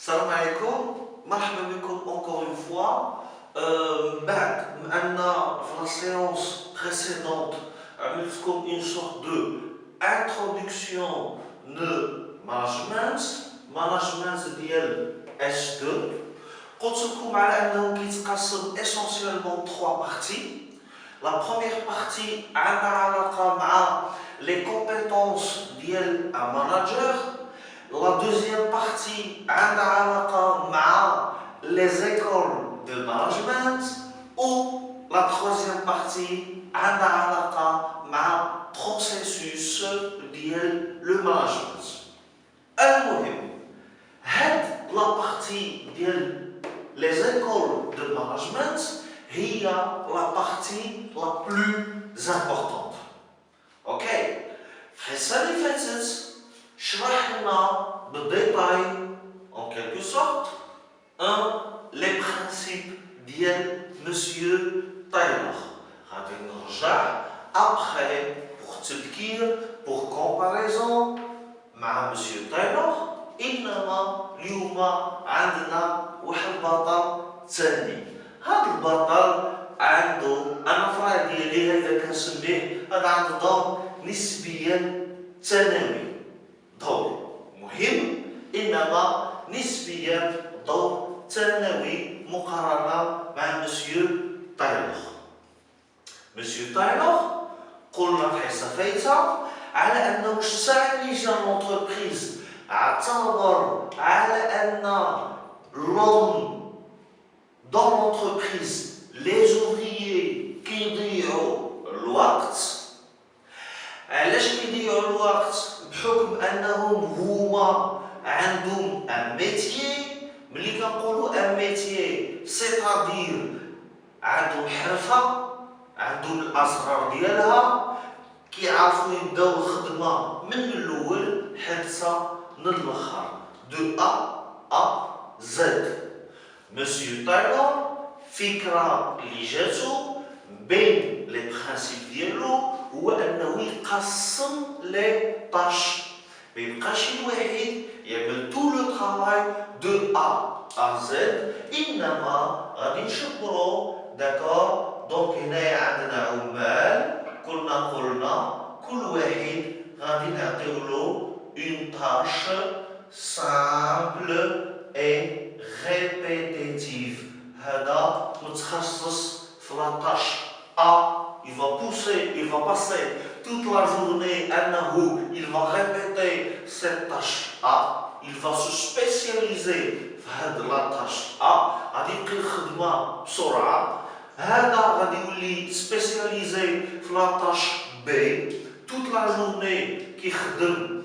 Salam alaikum, marhaba bikoum encore une fois. Dans la séance précédente, on a une sorte de introduction de management ديال S2. قلت لكم على أنه كيتقسم essentiellement trois parties. La première partie عندها علاقة مع les compétences ديال un manager. La deuxième partie عندها علاقة مع les écoles de management. Ou la troisième partie عندها علاقة مع processus ديال le management. المهم هاد la partie ديال les écoles de management هي la partie la plus importante. Ok? في الحصة اللي فاتت شرحنا بالديتاي en quelque sorte les principes ديال Monsieur Taylor. غادي نرجع après pour تذكير pour comparaison مع Monsieur Taylor. إنما اليوم عندنا واحد البطل ثاني. هذا البطل عنده أنا في رأيي ديالي هذا كنسميه هذا عنده دور نسبيا ثانوي. دور مهم إنما نسبيا دور ثانوي مقارنة مع مسيو تايلور. مسيو تايلور قلنا في الحصة الفايتة على أنه شحال اللي جا لونتربريز اعتبر على أن l'homme dans l'entreprise les ouvriers كيضيعوا الوقت. علاش كيضيعوا الوقت؟ بحكم أنهم هما عندهم ان ميتيي. ملي كنقولوا ان ميتيي سيتادير عندهم حرفة، عندهم الأسرار ديالها، كيعرفوا يبداو الخدمة من الأول حتى للآخر دو أ زد. مسيو تايلور فكرة اللي جاتو بين لي برانسيب ديالو هو أنه يقسم لي طاش، ميبقاش الواحد يعمل تو لو طراواي دو أ زد، إنما غادي نشبرو داكور. دونك هنايا عندنا عمال قلنا كل واحد غادي نعطيولو une tâche simple et répétitive. هذا متخصص في la tâche A. Il va passer toute la journée il va répéter cette tâche A. Il va se spécialiser في la tâche A. غادي يبقى الخدمة بسرعة. هذا غادي يولي سبيسياليزي في la tâche B. toute la journée كيخدم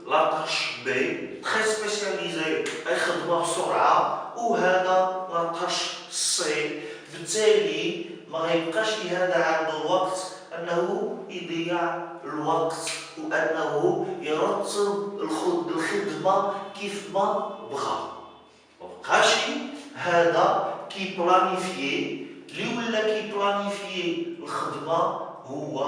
la tâche B très spécialisée يخدمها بسرعة. وهذا la tâche C. بالتالي ما غيبقاش لهذا عنده الوقت أنه يضيع الوقت وأنه يرتب الخدمة كيف ما بغى. مبقاش هذا كي بلانيفيي اللي ولا كي بلانيفيي الخدمة هو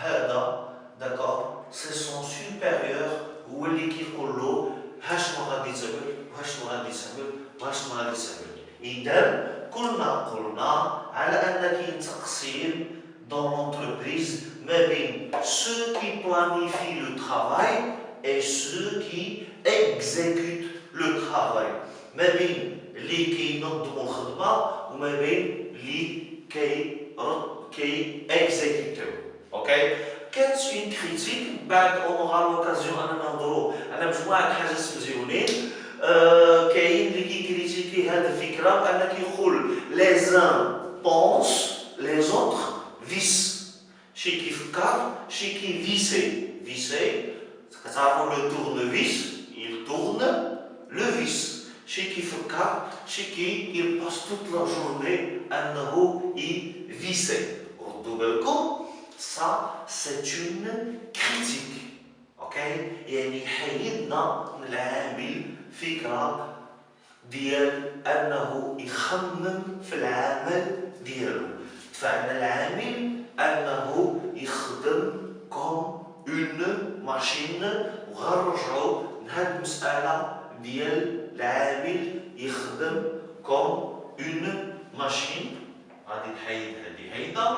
هذا داكور. سي سون سوبيريور هو اللي كيقول له هاشنو غادي تعمل وهاشنو غادي تعمل وهاشنو غادي تعمل. إذا قلنا على أن كاين تقسيم dans l'entreprise ما بين ceux qui planifient le travail et ceux qui exécutent le travail. ما بين اللي كينظموا الخدمة وما بين اللي كي exécutوا. اوكي؟ كانت une critique بعد on aura l'occasion أننا نهضروا على مجموعة حاجات مزيونين. كاين اللي كيكريتيكي هذه الفكرة بأن كيقول les uns pensent les autres vissent. شي كيفكر شي كيفيسي. فيسي كتعرفوا لو tournevis il tourne le vis. شي كيفكر شي il passe toute la journée أنه يفيسي. ردوا بالكم ça c'est une critique. اوكي؟ يعني حيدنا من العامل فكرة ديال أنه يخمم في العمل ديالو. دفعنا العامل أنه يخدم كوم اون ماشين وغنرجعو هاد المسألة ديال العامل يخدم كوم اون ماشين. غادي نحيد هادي هيدا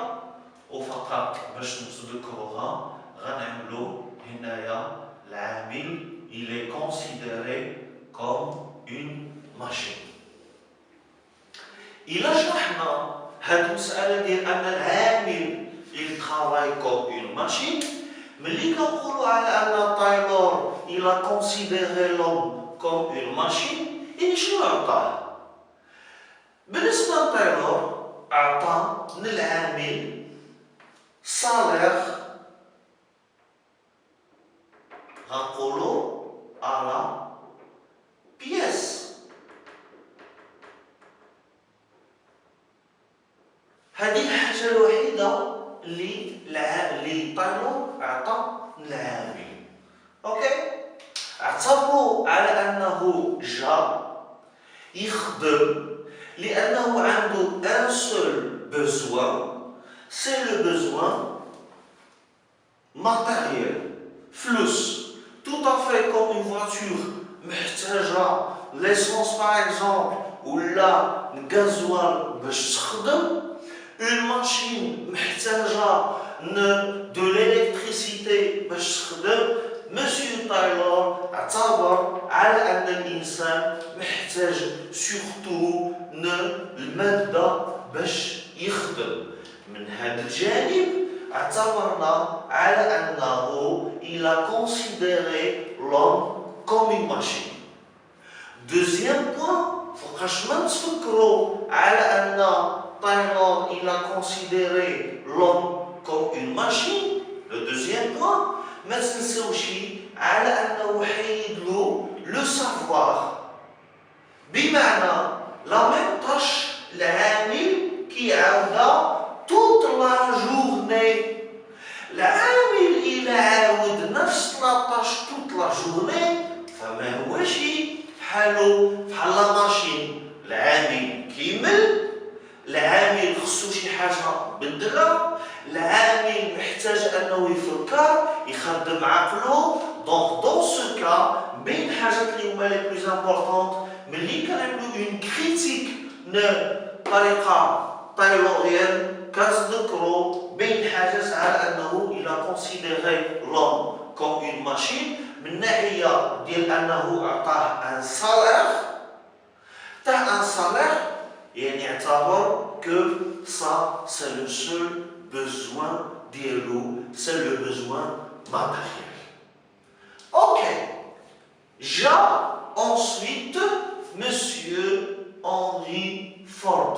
وفقط باش نتذكروها غنعملو هنايا العامل il est considéré comme une machine. إلا شرحنا هاد المسألة ديال أن العامل il travaille comme une machine، ملي كنقولوا على أن تايلور il a considéré l'homme comme une machine، يعني شنو عطاه؟ بالنسبة لتايلور عطى للعامل صالير غنقولوا على بياس. هذه الحاجة الوحيدة اللي تايلور عطى للعامل. اوكي، اعتبروا على انه جا يخدم لانه عنده ان سول besoin، c'est le besoin matériel، فلوس. Tout à fait comme une voiture محتاجة l'essence par exemple ولا الغازوال باش تخدم. Une machine محتاجة de l'électricité باش تخدم. Monsieur Taylor اعتبر على أن الإنسان محتاج surtout المادة باش يخدم. من هذا الجانب اعتبرنا على أنه il a considéré l'homme comme une machine. Deuxième point، فوقاش ما نتفكروا على أن Taylor il a considéré l'homme comme une machine. Le deuxième point، ما تنساوش على أنه حيدلو لو سافوار، بمعنى لا ميم طاش العامل كيعاودها توت لا جورني. العامل إلا عاود نفس لاطاش توت لا جورني فما هوش بحالو بحال لا ماشين. العامل كيمل، العامل خصو شي حاجة بدلها، العامل محتاج أنه يفكر يخدم عقلو. دونك دون سو كا بين الحاجات اللي هما لي بلوز امبورطونط ملي كنعملو اون كريتيك بطريقة تايلوريان كتذكروا بين الحاجات على أنه إلا كونسيديري لوم كوم اون ماشين من ناحية ديال أنه أعطاه ان سالير. تاع ان سالير يعني اعتبر كو ça c'est le seul besoin ديالو، c'est le besoin matériel. Ok. J'a ensuite Monsieur Henry Ford.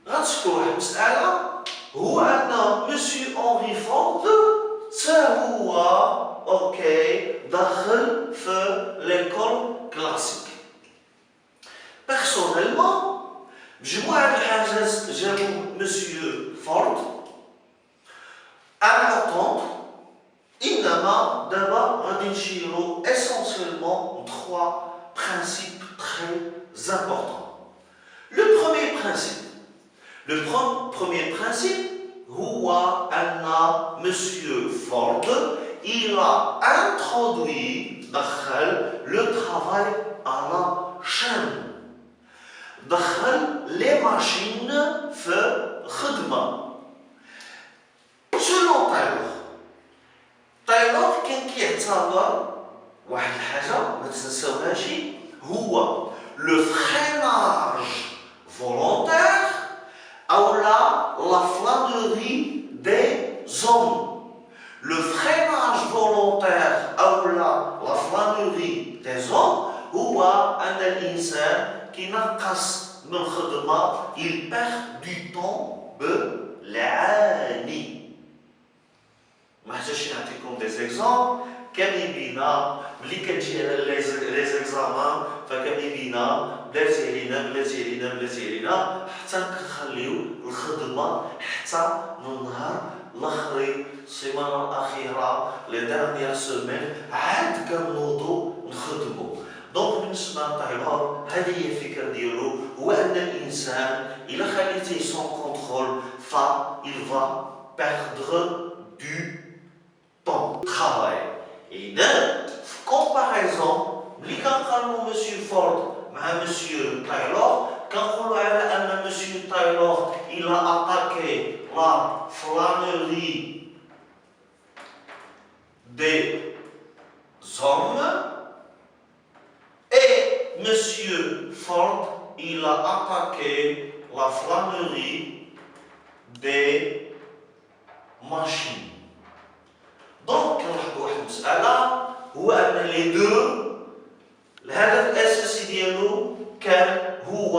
غتذكروا واحد المسألة، هو أن Monsieur Henry Ford تا هو اوكي دخل في ليكول كلاسيك. بيرسونيلمون مجموعة الحاجات جابو مسيو فورد امبورطونط، انما دابا غادي نشيرو اسونسيلمون trois principes très importants. Le premier principe هو أن مسيو فورد il a introduit دخل le travail à la chaîne، دخل لي ماشين في خدمة. سولون تايلور كان كيعتبر واحد الحاجة ما تنساوهاش، هو لو فريناج فولونتير أو لا فلانوري دي زون. Le freinage volontaire أو la flânerie des hommes هو أن الإنسان كينقص من خدمة il perd du temps بالعاني. ما حتاش نعطيكم دي زيكزامبل. كان يبينا ملي كتجي على لي زيكزامان فكان يبينا بلاتي علينا حتى نخليو الخدمة حتى النهار الاخرين، السيمانه الاخيره لي ديرنيير سيمين عاد كنوضو نخدمو. دونك بالنسبه لتايلور هذه هي الفكره ديالو، هو ان الانسان الا خليتيه سون كونترول فا il va perdre du temps travail. إذا كومباريزون ملي كنقارنو مسيو فورد مع مسيو تايلور كنقولوا على ان مسيو تايلور il a attaqué la flânerie des hommes et monsieur Ford il a attaqué la flânerie des machines. Donc نلاحظوا واحد المسألة هو أن لي دو الهدف الأساسي ديالو كان هو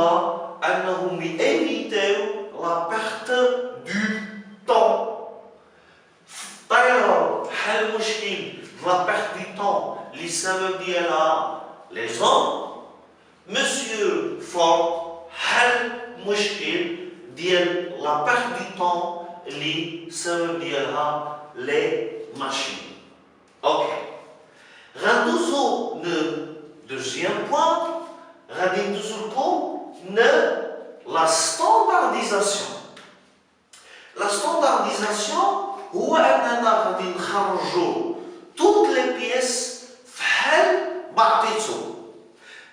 أنهم يأفيتيو لا بيرت دو طون. تايلور حل مشكل لا بيرت دو طون اللي السبب ديالها لي زون. مسيو فورد حل مشكل ديال لا بيرت دو طون اللي السبب ديالها لي ماشين. اوكي غندوزو ل deuxième point غادي ندوزو لكم لا ستاندارديزاسيون. لا ستاندارديزاسيون هو اننا غادي نخرجو توت لي بيس فحال بعطيتو.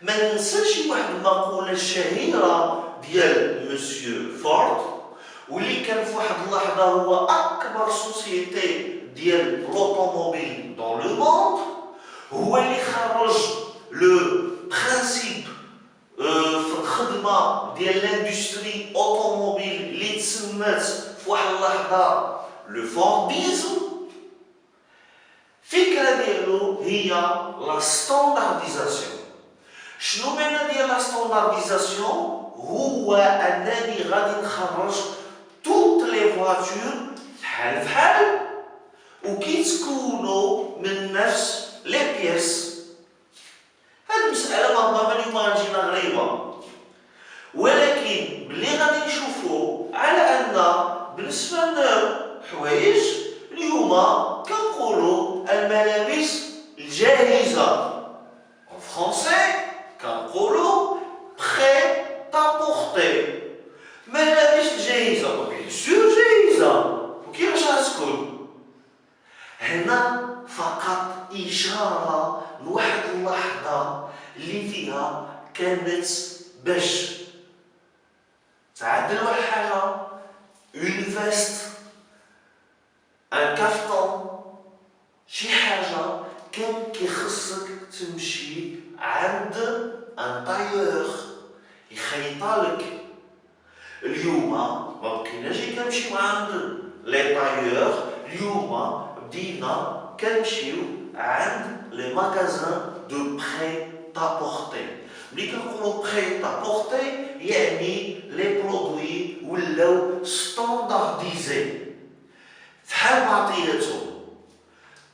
ما ننساش واحد المقوله الشهيره ديال مسيو فورد واللي كان في واحد اللحظه هو اكبر سوسيتي ديال لوطوموبيل دون لو موند، هو اللي خرج لو برانسيب في الخدمه ديال لاندستري اوتوموبيل اللي تسمات في واحد اللحظه لو فورديزم. الفكره ديالو هي لا ستاندارديزاسيون. شنو معنى ديال لا ستاندارديزاسيون؟ هو انني غادي نخرج توت لي فواتور بحال بحال وكيتكونوا من نفس لي بيس. هاد المسألة ربما اليوم غتجينا غريبة، ولكن ملي غادي نشوفو على أن بالنسبة للحوايج اليوم كنقولو الملابس الجاهزة. en français كنقولو prêt à porter. ملابس الجاهزة بيان سور جاهزة، وكيفاش غتكون؟ هنا فقط إشارة لواحد اللحظة اللي فيها كانت باش تعدل واحد الحاجة، اون فيست، ان كافتون، شي حاجة كان كيخصك تمشي عند ان طايور يخيطالك. اليوم ما بقيناش كنمشيو عند لي طايور، اليوم بدينا كنمشيو عند لي ماغازان دو بري تابورتي. ملي كنقولو بري تابورتي يعني لي برودوي ولاو ستاندارديزي فحال بعطياتهم.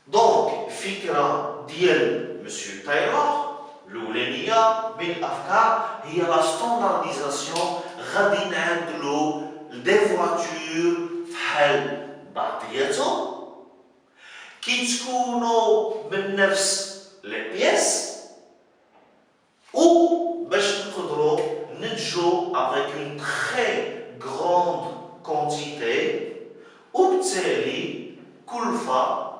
دونك الفكره ديال مسيو تايلور الاولانيه من الافكار هي لا ستاندارديزاسيون. غادي نعدلو دي فواتور فحال بعضياتهم كيتكونوا من نفس لي بيس و باش نقدروا ننتجو افيك اون تري غروند كونتيتي، وبالتالي كلفة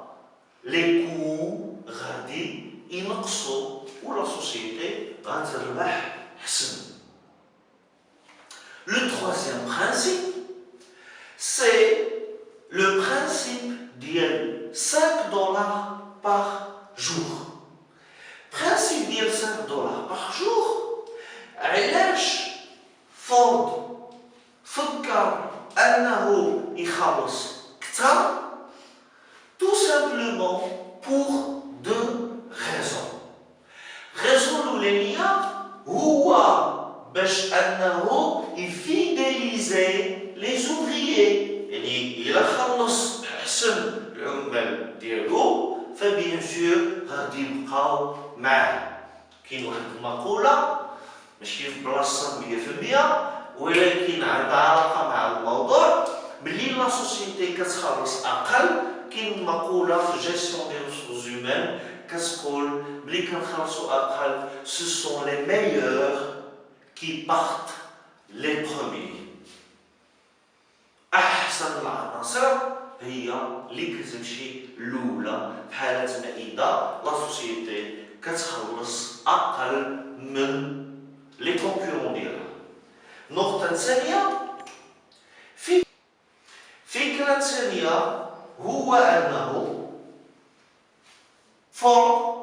لي كو غادي ينقصوا ولا سوسيتي غتربح حسن. Le troisième principe, c'est le principe de 5 dollars par jour. Principe de 5 dollars par jour, علاش فورد فكر أنه يخلص كتر؟ Tout simplement pour deux raisons. Raison الأولانية هو باش أنه يفيداليزي لي زوفريي، يعني إلا خلص أحسن العمال ديالو فبيان سور غادي يبقاو معاه. كاين واحد المقولة ماشي في بلاصة 100% ولكن عندها علاقة مع الموضوع. ملي لا سوسيتي كتخلص أقل، كاين مقولة في جيستيون دي ريسورس هيومان كتقول ملي كنخلصو أقل سو سون لي ميور qui partent les premiers. أحسن العناصر هي اللي كتمشي الأولى. في حالة ما إذا لا سوسيتي كتخلص أقل من لي كونكورون ديالها. نقطة ثانية، فكرة ثانية هو أنه فورد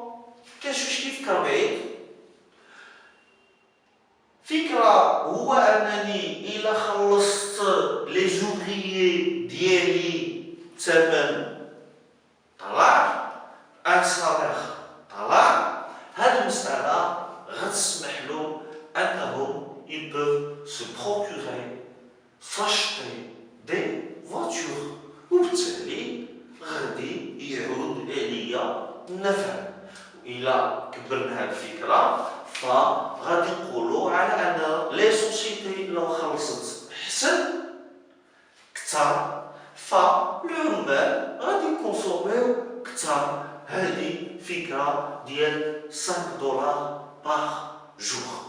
كان شويش كيفكر بعيد. فكرة هو أنني إلا خلصت لي زوفريي ديالي ثمن طلع، ان سالير طلع، هاد المسألة غتسمح له أنهم ils peuvent se procurer, s'acheter des voitures، وبالتالي غادي يعود عليا النفع. إلا كبرنا هاد الفكرة فغادي نقولوا على أن لي سوسيتي لو خلصت حسن كثر فالعمال غادي يكونسوميو كثر. هذه فكرة ديال 5 دولار باغ جور.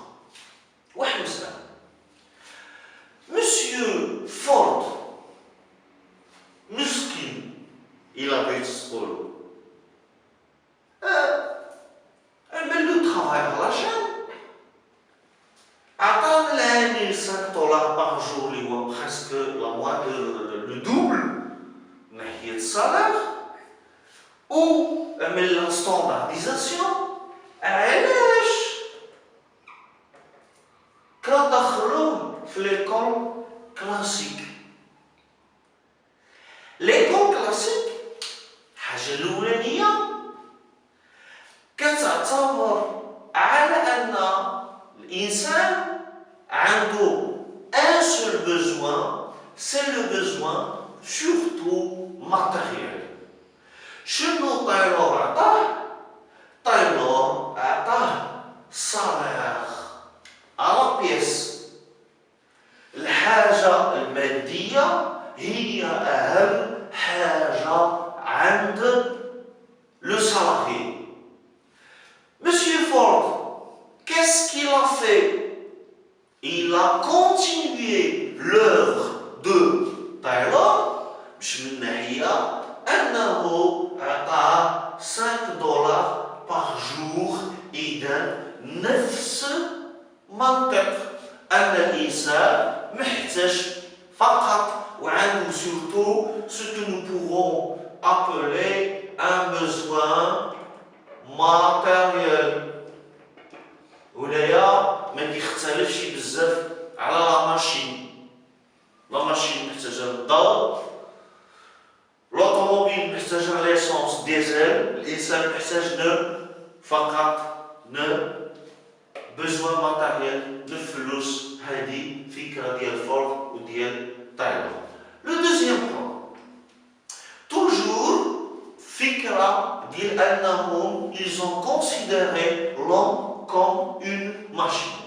واحد مسألة، مسيو فورد مسكين إلا بغيت تقولو عمل لو طرافاي على لاشين، عطانا العامل 5 دولار باغ جور اللي هو بريسك لو دوبل من ناحية السالير، و عمل لا ستاندارديزاسيون. علاش كندخلوه في ليكول كلاسيك؟ ليكول كلاسيك الحاجة الأولانية كتعتبر على أن الإنسان عنده un seul besoin، c'est le besoin surtout matériel. شنو تايلور عطاه؟ تايلور عطاه صالير على بيس. الحاجة المادية هي أهم حاجة عند لو salarié. Monsieur Ford, qu'est-ce qu'il a fait? Il a continué l'œuvre de Taylor باش من ناحية أنه عطاه 5 دولار باغ جور. إذا نفس منطق أن الإنسان محتاج فقط وعنده surtout ce que nous pourrons appeler un besoin matériel. هنايا ما كيختلفش بزاف على لا ماشين. لا ماشين محتاجة للضوء، l'automobile محتاجة ليسونس ديزل، الإنسان محتاج فقط besoin matériel للفلوس. هذه فكرة ديال فورد وديال تايلور. لو دوزيام بوان توجور فكرة ديال أنهم ils ont considéré l'homme comme une machine.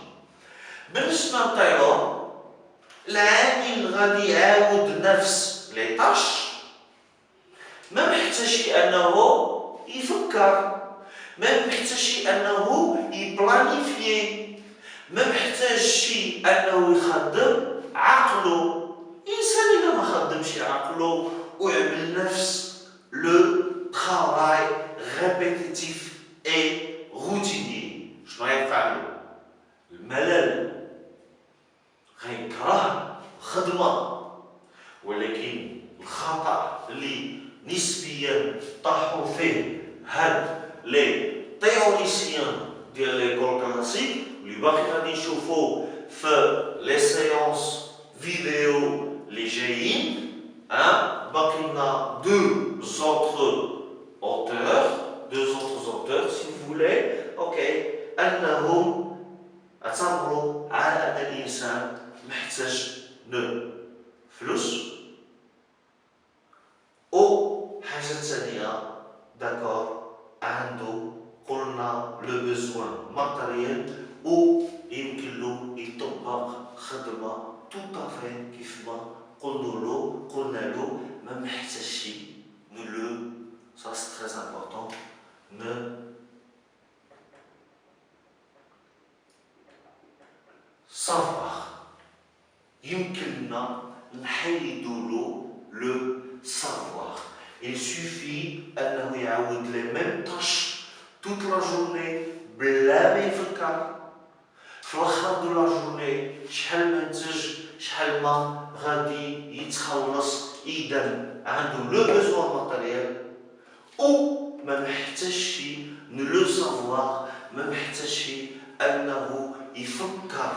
بالنسبة لتايلور العامل غادي يعاود نفس لي طاش، ما محتاجش أنه يفكر، ما محتاجش أنه يبلانيفيي، ما محتاجش أنه يخدم عقله. الإنسان إذا ما خدمش عقله وعمل نفس لو travail répétitif et routinier، شنو غيفعلو؟ الملل، غيكره الخدمة. ولكن الخطأ اللي نسبيا طاحوا فيه هاد لي تيوريسيان ديال ليكول كلاسيك اللي باقي غادي نشوفو في لي سيونس فيديو اللي جايين. باقي لنا deux autres auteurs si vous voulez. اوكي، انهم اعتبروا على ان الانسان محتاج فلوس. او حاجه ثانيه داكور عنده قلنا لو بيزوان ماتيريال، و يمكن له يطبق خدمه توتافي كيف ما قلنا له ما محتاجش ça c'est très important savoir. يمكننا نحيدوا le savoir. Il suffit أنه يعاود les mêmes tâches توت لا جورني بلا ما يفكر في الاخر دو لا جورني شحال منتج شحال ما غادي يتخلص اذا عنده لو بوزوان ماتيريال او ما محتاجش نو سافوار ما محتاجش انه يفكر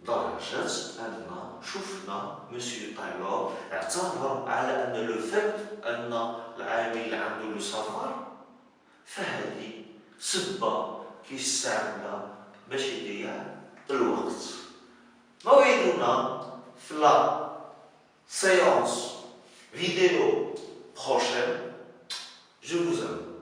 درجة أن شفنا مسيو تايلور اعتبر على أن لو فات أن العامل عنده لو سافوار فهذه سبة كيستعملها باش يضيع الوقت. موعدنا في لا séance vidéo prochaine. Je vous aime.